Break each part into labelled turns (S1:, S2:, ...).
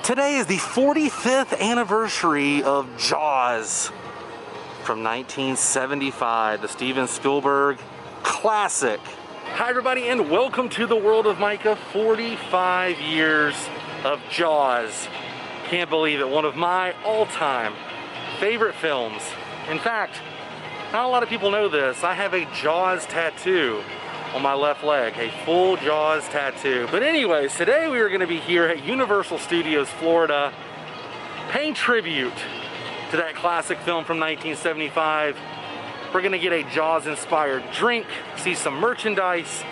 S1: Today is the 45th anniversary of Jaws from 1975, the Steven Spielberg classic. Hi everybody and welcome to the World of Micah. 45 years of Jaws. Can't believe it, one of my all-time favorite films. In fact, not a lot of people know this, I have a Jaws tattoo on my left leg, a full Jaws tattoo. But anyways, today we are going to be here at Universal Studios, Florida, paying tribute to that classic film from 1975. We're going to get a Jaws-inspired drink, see some merchandise,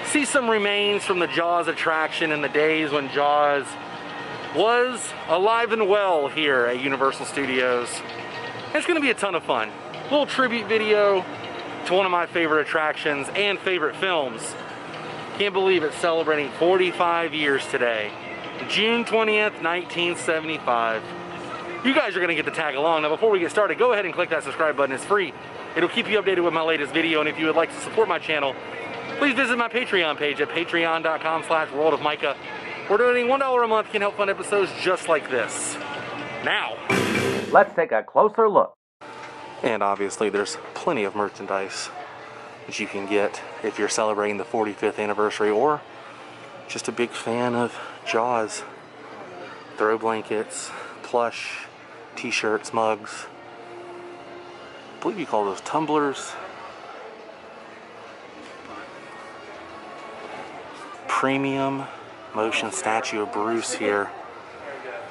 S1: see some remains from the Jaws attraction in the days when Jaws was alive and well here at Universal Studios. It's going to be a ton of fun. A little tribute video to one of my favorite attractions and favorite films. Can't believe it's celebrating 45 years today. June 20th, 1975. You guys are gonna get to tag along. Now before we get started, go ahead and click that subscribe button, it's free. It'll keep you updated with my latest video, and if you would like to support my channel, please visit my Patreon page at patreon.com/worldofmicah, where donating $1 a month can help fund episodes just like this. Now, let's take a closer look. And obviously there's plenty of merchandise that you can get if you're celebrating the 45th anniversary or just a big fan of Jaws. Throw blankets, plush, t-shirts, mugs. I believe you call those tumblers. Premium motion statue of Bruce here.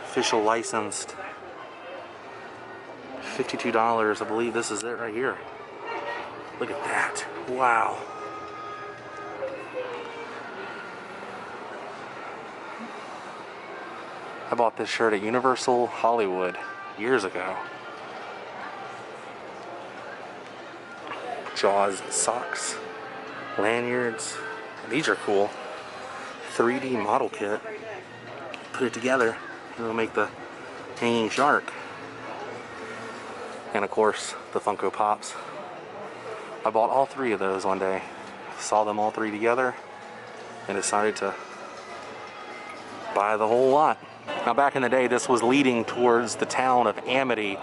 S1: Official licensed. $52, I believe this is it right here. Look at that. Wow. I bought this shirt at Universal Hollywood years ago. Jaws socks, lanyards. These are cool. 3D model kit. Put it together and it'll make the hanging shark. And of course, the Funko Pops. I bought all three of those one day. Saw them all three together and decided to buy the whole lot. Now back in the day, this was leading towards the town of Amity,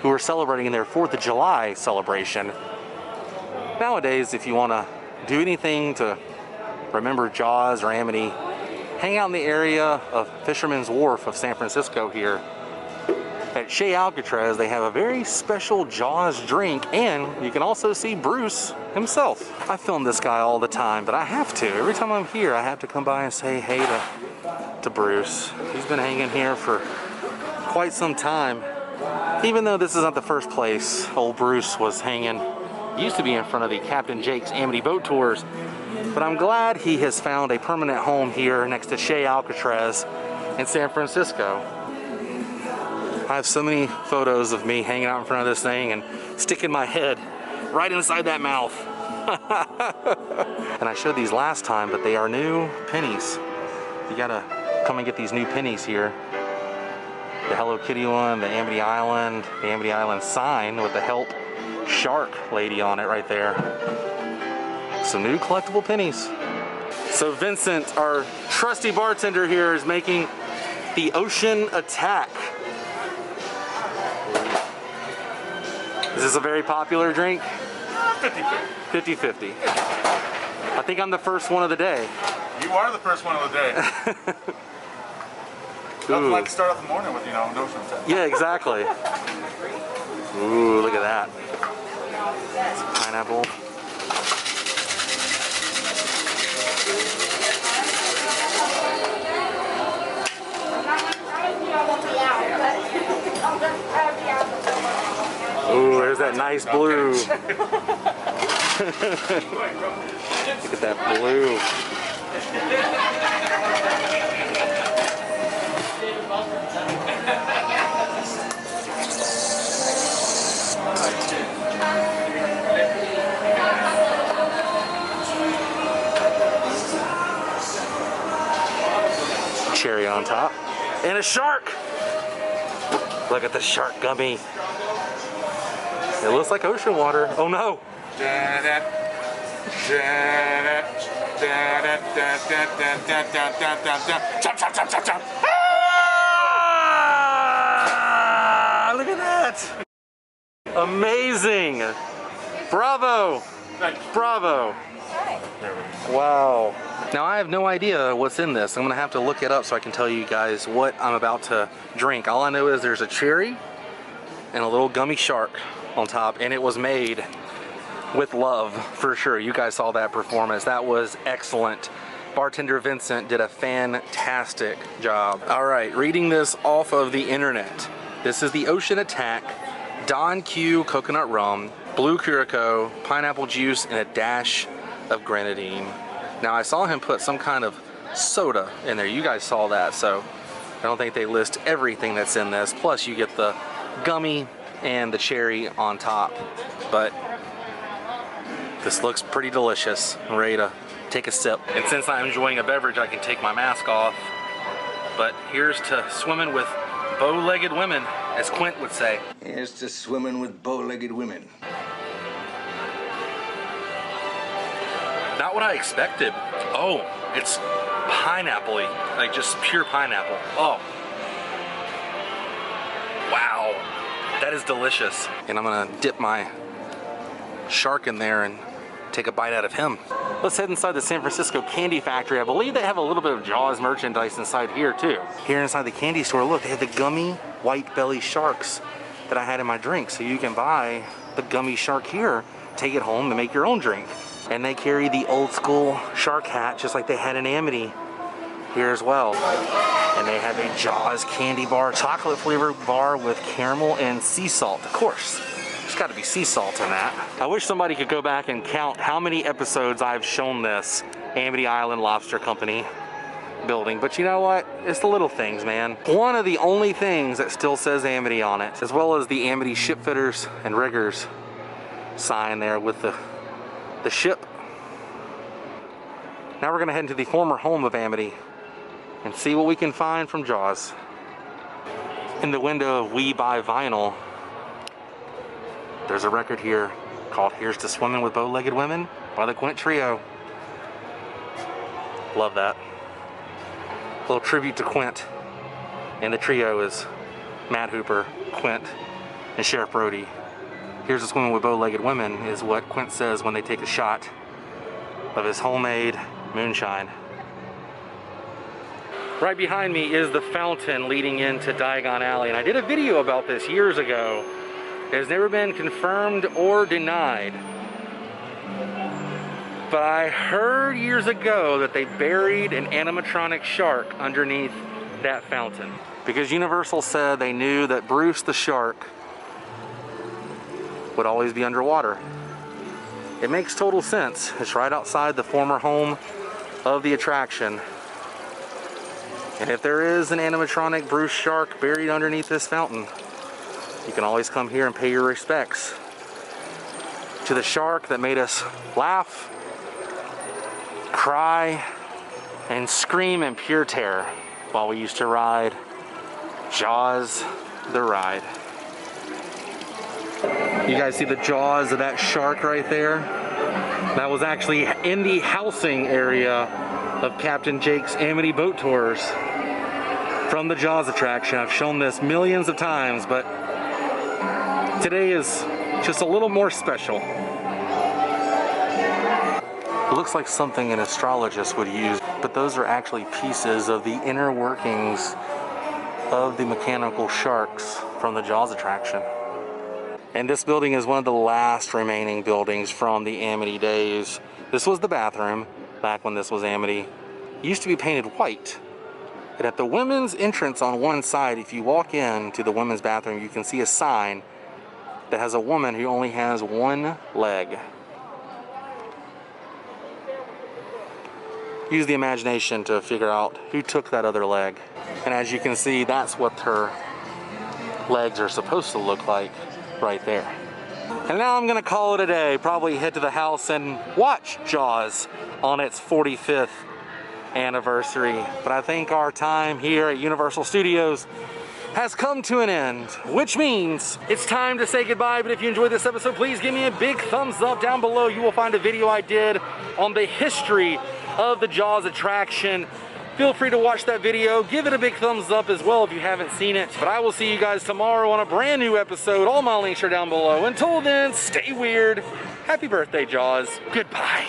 S1: who were celebrating their 4th of July celebration. Nowadays, if you want to do anything to remember Jaws or Amity, hang out in the area of Fisherman's Wharf of San Francisco here. At Chez Alcatraz, they have a very special Jaws drink, and you can also see Bruce himself. I film this guy all the time, but I have to. Every time I'm here, I have to come by and say hey to Bruce. He's been hanging here for quite some time. Even though this isn't the first place old Bruce was hanging. He used to be in front of the Captain Jake's Amity Boat Tours, but I'm glad he has found a permanent home here next to Chez Alcatraz in San Francisco. I have so many photos of me hanging out in front of this thing and sticking my head right inside that mouth. And I showed these last time, but they are new pennies. You gotta come and get these new pennies here. The Hello Kitty one, the Amity Island sign with the Help Shark lady on it right there. Some new collectible pennies. So Vincent, our trusty bartender here, is making the Ocean Attack. Is this a very popular drink? 50-50. I think I'm the first one of the day.
S2: You are the first one of the day. Nothing like to start off the morning with, no Ocean Attack.
S1: Yeah, exactly. Ooh, look at that. Some pineapple. Ooh, there's that nice blue. Look at that blue. Cherry on top. And a shark! Look at the shark gummy. It looks like ocean water. Oh no!
S2: Chop, chop, chop, chop, chop.
S1: that? Amazing. Bravo. Bravo. Wow. Now I have no idea what's in this. I'm gonna have to look it up so I can tell you guys what I'm about to drink. All I know is there's a cherry and a little gummy shark on top, and it was made with love for sure. You guys saw that performance. That was excellent. Bartender Vincent did a fantastic job. All right, reading this off of the internet. This is the Ocean Attack Don Q coconut rum, blue curacao, pineapple juice, and a dash of grenadine. Now I saw him put some kind of soda in there. You guys saw that, so I don't think they list everything that's in this. Plus you get the gummy and the cherry on top. But this looks pretty delicious. I'm ready to take a sip. And since I'm enjoying a beverage, I can take my mask off. But here's to swimming with bow-legged women, as Quint would say.
S3: Here's to swimming with bow-legged women.
S1: Not what I expected. Oh, it's pineapple-y, like just pure pineapple. Oh. Wow, that is delicious. And I'm gonna dip my shark in there and take a bite out of him. Let's head inside the San Francisco Candy Factory. I believe they have a little bit of Jaws merchandise inside here too. Here inside the candy store, look, they have the gummy white belly sharks that I had in my drink. So you can buy the gummy shark here, take it home and make your own drink. And they carry the old school shark hat just like they had in Amity here as well. And they have a Jaws candy bar, chocolate flavored bar with caramel and sea salt, of course. There's got to be sea salt in that. I wish somebody could go back and count how many episodes I've shown this Amity Island Lobster Company building, but you know what? It's the little things, man. One of the only things that still says Amity on it, as well as the Amity shipfitters and riggers sign there with the ship. Now we're gonna head into the former home of Amity and see what we can find from Jaws. In the window of We Buy Vinyl, there's a record here called Here's to Swimming with Bow-Legged Women by the Quint Trio. Love that. A little tribute to Quint. And the trio is Matt Hooper, Quint, and Sheriff Brody. Here's to Swimming with Bow-Legged Women is what Quint says when they take a shot of his homemade moonshine. Right behind me is the fountain leading into Diagon Alley, and I did a video about this years ago. It has never been confirmed or denied. But I heard years ago that they buried an animatronic shark underneath that fountain. Because Universal said they knew that Bruce the shark would always be underwater. It makes total sense. It's right outside the former home of the attraction. And if there is an animatronic Bruce shark buried underneath this fountain, you can always come here and pay your respects to the shark that made us laugh, cry, and scream in pure terror while we used to ride Jaws the ride. You guys see the jaws of that shark right there? That was actually in the housing area of Captain Jake's Amity Boat Tours from the Jaws attraction. I've shown this millions of times, but today is just a little more special. It looks like something an astrologist would use, but those are actually pieces of the inner workings of the mechanical sharks from the Jaws attraction. And this building is one of the last remaining buildings from the Amity days. This was the bathroom back when this was Amity. It used to be painted white. And at the women's entrance on one side, if you walk into the women's bathroom, you can see a sign that has a woman who only has one leg. Use the imagination to figure out who took that other leg. And as you can see, that's what her legs are supposed to look like right there. And now I'm gonna call it a day. Probably head to the house and watch Jaws on its 45th anniversary. But I think our time here at Universal Studios has come to an end, which means it's time to say goodbye. But if you enjoyed this episode, please give me a big thumbs up. Down below you will find a video I did on the history of the Jaws attraction. feel free to watch that video. Give it a big thumbs up as well if you haven't seen it. But I will see you guys tomorrow on a brand new episode. All my links are down below. Until then, stay weird. Happy birthday, Jaws. Goodbye.